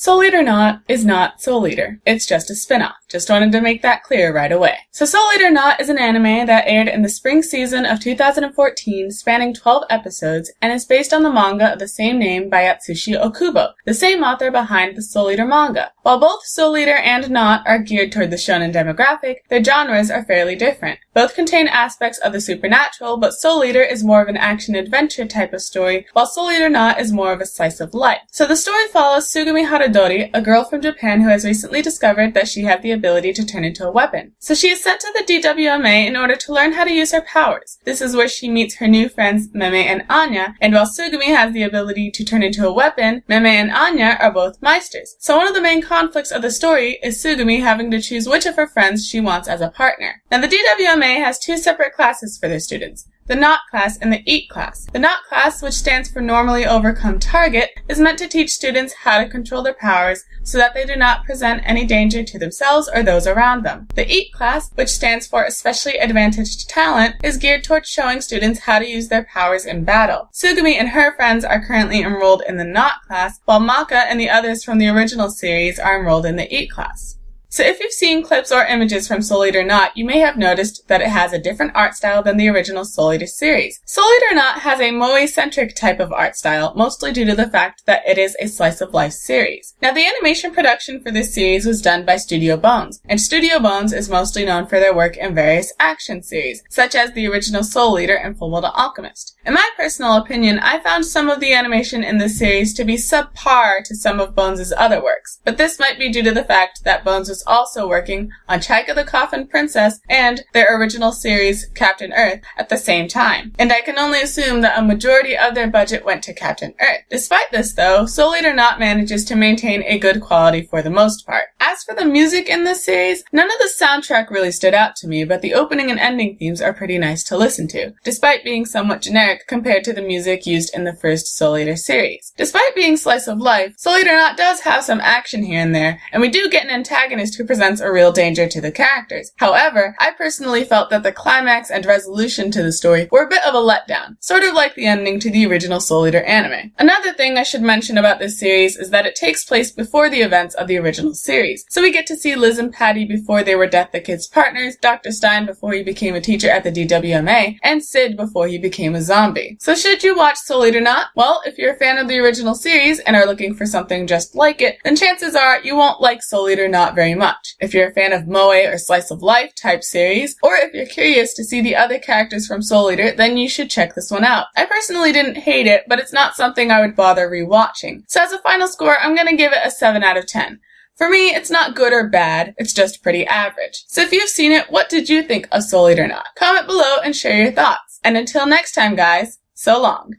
Soul Eater Not is not Soul Eater. It's just a spin-off. Just wanted to make that clear right away. So Soul Eater Not is an anime that aired in the spring season of 2014, spanning 12 episodes, and is based on the manga of the same name by Atsushi Okubo, the same author behind the Soul Eater manga. While both Soul Eater and Not are geared toward the shonen demographic, their genres are fairly different. Both contain aspects of the supernatural, but Soul Eater is more of an action-adventure type of story, while Soul Eater Not is more of a slice of life. So the story follows Tsugumi Haradori, a girl from Japan who has recently discovered that she has the ability to turn into a weapon. So she is sent to the DWMA in order to learn how to use her powers. This is where she meets her new friends Meme and Anya, and while Tsugumi has the ability to turn into a weapon, Meme and Anya are both Meisters. So one of the main conflicts of the story is Tsugumi having to choose which of her friends she wants as a partner. Now the DWMA has two separate classes for their students, the Not class and the Eat class. The Not class, which stands for Normally Overcome Target, is meant to teach students how to control their powers so that they do not present any danger to themselves or those around them. The Eat class, which stands for Especially Advantaged Talent, is geared towards showing students how to use their powers in battle. Tsugumi and her friends are currently enrolled in the Not class, while Maka and the others from the original series are enrolled in the Eat class. So if you've seen clips or images from Soul Eater Not, you may have noticed that it has a different art style than the original Soul Eater series. Soul Eater Not has a moe-centric type of art style, mostly due to the fact that it is a slice-of-life series. Now the animation production for this series was done by Studio Bones, and Studio Bones is mostly known for their work in various action series, such as the original Soul Eater and Fullmetal Alchemist. In my personal opinion, I found some of the animation in this series to be subpar to some of Bones' other works, but this might be due to the fact that Bones was also working on Chaika the Coffin Princess and their original series, Captain Earth, at the same time. And I can only assume that a majority of their budget went to Captain Earth. Despite this though, Soul Eater Not manages to maintain a good quality for the most part. As for the music in this series, none of the soundtrack really stood out to me, but the opening and ending themes are pretty nice to listen to, despite being somewhat generic compared to the music used in the first Soul Eater series. Despite being slice of life, Soul Eater Not does have some action here and there, and we do get an antagonist who presents a real danger to the characters. However, I personally felt that the climax and resolution to the story were a bit of a letdown, sort of like the ending to the original Soul Eater anime. Another thing I should mention about this series is that it takes place before the events of the original series. So we get to see Liz and Patty before they were Death the Kid's partners, Dr. Stein before he became a teacher at the DWMA, and Sid before he became a zombie. So should you watch Soul Eater Not? Well, if you're a fan of the original series and are looking for something just like it, then chances are you won't like Soul Eater Not very much. If you're a fan of moe or slice of life type series, or if you're curious to see the other characters from Soul Eater, then you should check this one out. I personally didn't hate it, but it's not something I would bother rewatching. So as a final score, I'm gonna give it a 7 out of 10. For me, it's not good or bad, it's just pretty average. So if you've seen it, what did you think of Soul Eater Not? Comment below and share your thoughts. And until next time guys, so long.